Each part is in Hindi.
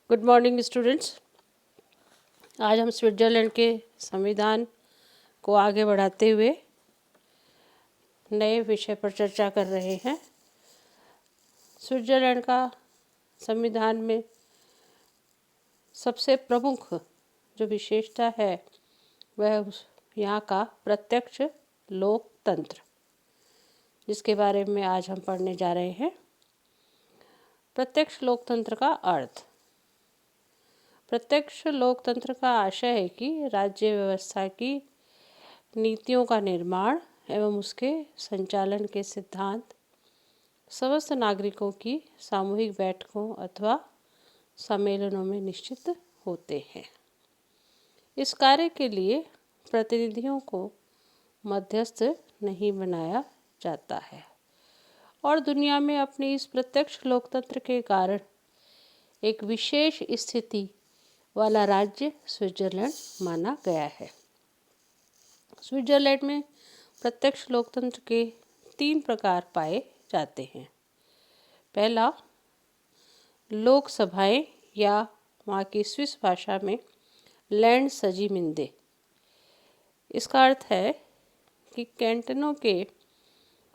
Good morning students. आज हम स्विट्ज़रलैंड के संविधान को आगे बढ़ाते हुए नए विषय पर चर्चा कर रहे हैं। स्विट्ज़रलैंड का संविधान में सबसे प्रमुख जो विशेषता है वह यहाँ का प्रत्यक्ष लोकतंत्र, जिसके बारे में आज हम पढ़ने जा रहे हैं। प्रत्यक्ष लोकतंत्र का अर्थ। प्रत्यक्ष लोकतंत्र का आशय है कि राज्य व्यवस्था की नीतियों का निर्माण एवं उसके संचालन के सिद्धांत समस्त नागरिकों की सामूहिक बैठकों अथवा सम्मेलनों में निश्चित होते हैं। इस कार्य के लिए प्रतिनिधियों को मध्यस्थ नहीं बनाया जाता है और दुनिया में अपनी इस प्रत्यक्ष लोकतंत्र के कारण एक विशेष स्थिति वाला राज्य स्विट्ज़रलैंड माना गया है। स्विट्ज़रलैंड में प्रत्यक्ष लोकतंत्र के 3 प्रकार पाए जाते हैं। पहला, लोकसभाएं या वहाँ की स्विस भाषा में लैंडसजीमिंदे। इसका अर्थ है कि कैंटनों के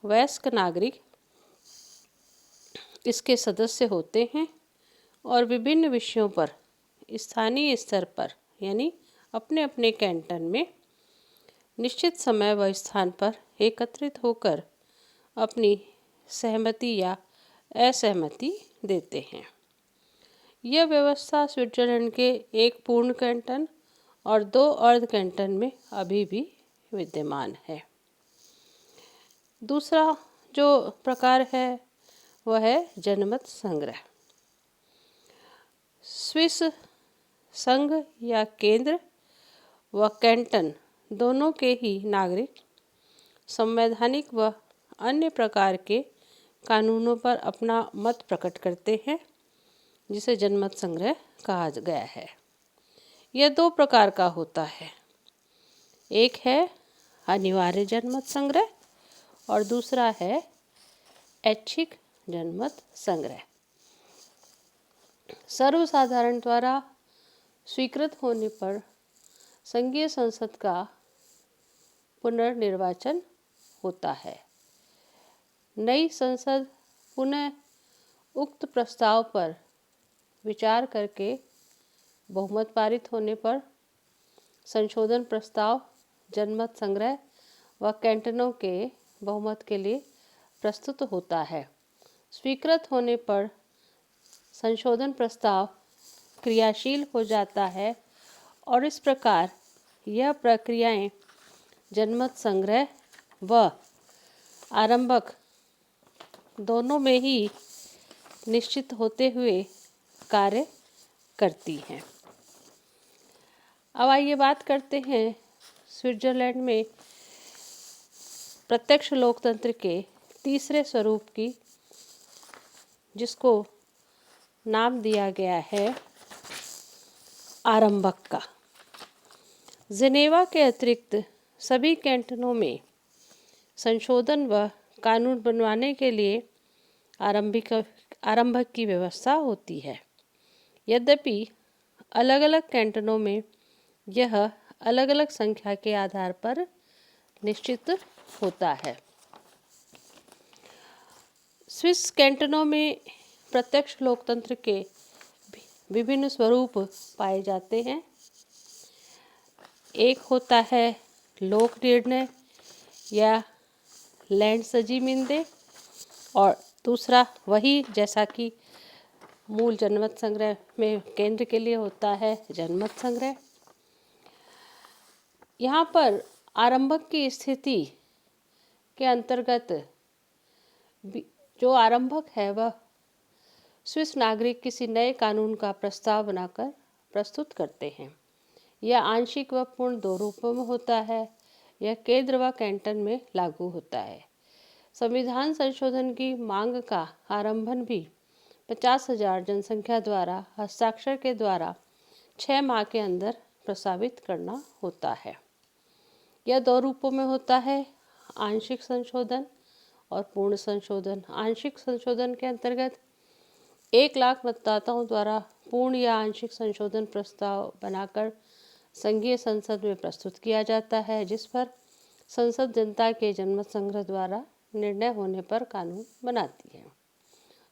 वयस्क नागरिक इसके सदस्य होते हैं और विभिन्न विषयों पर स्थानीय स्तर पर यानी अपने अपने कैंटन में निश्चित समय व स्थान पर एकत्रित होकर अपनी सहमति या असहमति देते हैं। यह व्यवस्था स्विट्ज़रलैंड के एक पूर्ण कैंटन और 2 अर्ध कैंटन में अभी भी विद्यमान है। दूसरा जो प्रकार है वह है जनमत संग्रह। स्विस संघ या केंद्र व कैंटन दोनों के ही नागरिक संवैधानिक व अन्य प्रकार के कानूनों पर अपना मत प्रकट करते हैं, जिसे जनमत संग्रह कहा गया है। यह 2 प्रकार का होता है। एक है अनिवार्य जनमत संग्रह और दूसरा है ऐच्छिक जनमत संग्रह। सर्वसाधारण द्वारा स्वीकृत होने पर संघीय संसद का पुनर्निर्वाचन होता है। नई संसद पुनः उक्त प्रस्ताव पर विचार करके बहुमत पारित होने पर संशोधन प्रस्ताव जनमत संग्रह व कैंटनों के बहुमत के लिए प्रस्तुत होता है। स्वीकृत होने पर संशोधन प्रस्ताव क्रियाशील हो जाता है और इस प्रकार यह प्रक्रियाएं जनमत संग्रह व आरंभक दोनों में ही निश्चित होते हुए कार्य करती हैं। अब आइए बात करते हैं स्विट्ज़रलैंड में प्रत्यक्ष लोकतंत्र के तीसरे स्वरूप की, जिसको नाम दिया गया है आरंभक का। जिनेवा के अतिरिक्त सभी कैंटनों में संशोधन व कानून बनवाने के लिए आरंभक की व्यवस्था होती है। यद्यपि अलग अलग कैंटनों में यह अलग अलग संख्या के आधार पर निश्चित होता है। स्विस कैंटनों में प्रत्यक्ष लोकतंत्र के विभिन्न स्वरूप पाए जाते हैं। एक होता है लोक निर्णय या लैंडसजीमिंदे और दूसरा वही जैसा कि मूल जनमत संग्रह में केंद्र के लिए होता है जनमत संग्रह। यहाँ पर आरंभक की स्थिति के अंतर्गत जो आरंभक है वह स्विस नागरिक किसी नए कानून का प्रस्ताव बनाकर प्रस्तुत करते हैं। यह आंशिक व पूर्ण 2 रूपों में होता है। यह केंद्र व कैंटन में लागू होता है। संविधान संशोधन की मांग का आरंभन भी 50,000 जनसंख्या द्वारा हस्ताक्षर के द्वारा 6 माह के अंदर प्रस्तावित करना होता है। यह 2 रूपों में होता है, आंशिक संशोधन और पूर्ण संशोधन। आंशिक संशोधन के अंतर्गत 1 लाख मतदाताओं द्वारा पूर्ण या आंशिक संशोधन प्रस्ताव बनाकर संघीय संसद में प्रस्तुत किया जाता है, जिस पर संसद जनता के जनमत संग्रह द्वारा निर्णय होने पर कानून बनाती है।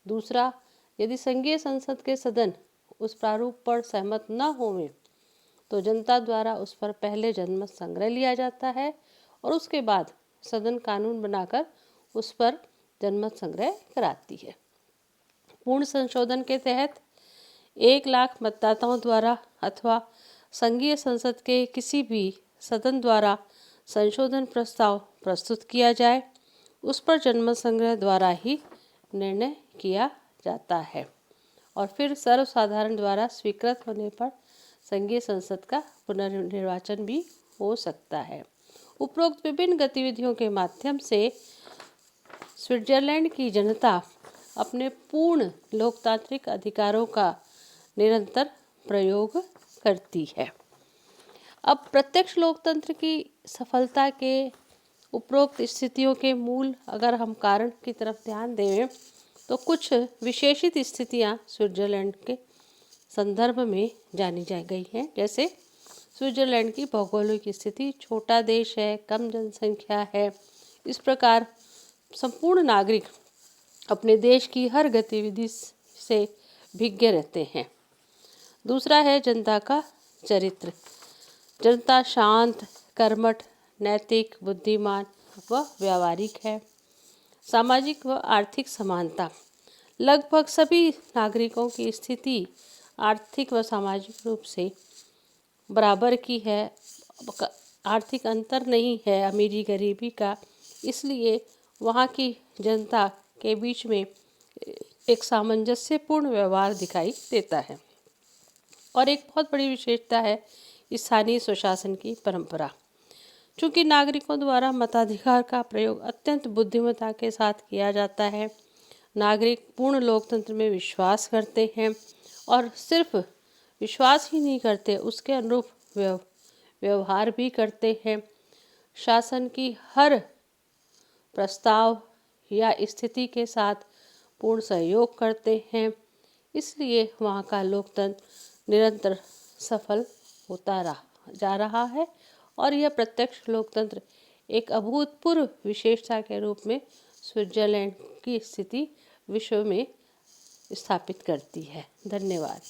दूसरा, यदि संघीय संसद के सदन उस प्रारूप पर सहमत न होवें तो जनता द्वारा उस पर पहले जनमत संग्रह लिया जाता है और उसके बाद सदन कानून बनाकर उस पर जनमत संग्रह कराती है। पूर्ण संशोधन के तहत 1 लाख मतदाताओं द्वारा अथवा संघीय संसद के किसी भी सदन द्वारा संशोधन प्रस्ताव प्रस्तुत किया जाए, उस पर जनमत संग्रह द्वारा ही निर्णय किया जाता है और फिर सर्वसाधारण द्वारा स्वीकृत होने पर संघीय संसद का पुनर्निर्वाचन भी हो सकता है। उपरोक्त विभिन्न गतिविधियों के माध्यम से स्विट्जरलैंड की जनता अपने पूर्ण लोकतांत्रिक अधिकारों का निरंतर प्रयोग करती है। अब प्रत्यक्ष लोकतंत्र की सफलता के उपरोक्त स्थितियों के मूल अगर हम कारण की तरफ ध्यान दें तो कुछ विशेषित स्थितियां स्विट्जरलैंड के संदर्भ में जानी जा गई हैं। जैसे स्विट्जरलैंड की भौगोलिक स्थिति, छोटा देश है, कम जनसंख्या है, इस प्रकार संपूर्ण नागरिक अपने देश की हर गतिविधि से भिज्ञ रहते हैं। दूसरा है जनता का चरित्र। जनता शांत, कर्मठ, नैतिक, बुद्धिमान व व्यावहारिक है। सामाजिक व आर्थिक समानता। लगभग सभी नागरिकों की स्थिति आर्थिक व सामाजिक रूप से बराबर की है। आर्थिक अंतर नहीं है अमीरी गरीबी का, इसलिए वहाँ की जनता के बीच में एक सामंजस्यपूर्ण व्यवहार दिखाई देता है। और एक बहुत बड़ी विशेषता है स्थानीय स्वशासन की परंपरा। चूँकि नागरिकों द्वारा मताधिकार का प्रयोग अत्यंत बुद्धिमत्ता के साथ किया जाता है, नागरिक पूर्ण लोकतंत्र में विश्वास करते हैं और सिर्फ विश्वास ही नहीं करते, उसके अनुरूप व्यवहार भी करते हैं। शासन की हर प्रस्ताव या स्थिति के साथ पूर्ण सहयोग करते हैं, इसलिए वहाँ का लोकतंत्र निरंतर सफल होता जा रहा है और यह प्रत्यक्ष लोकतंत्र एक अभूतपूर्व विशेषता के रूप में स्विट्जरलैंड की स्थिति विश्व में स्थापित करती है। धन्यवाद।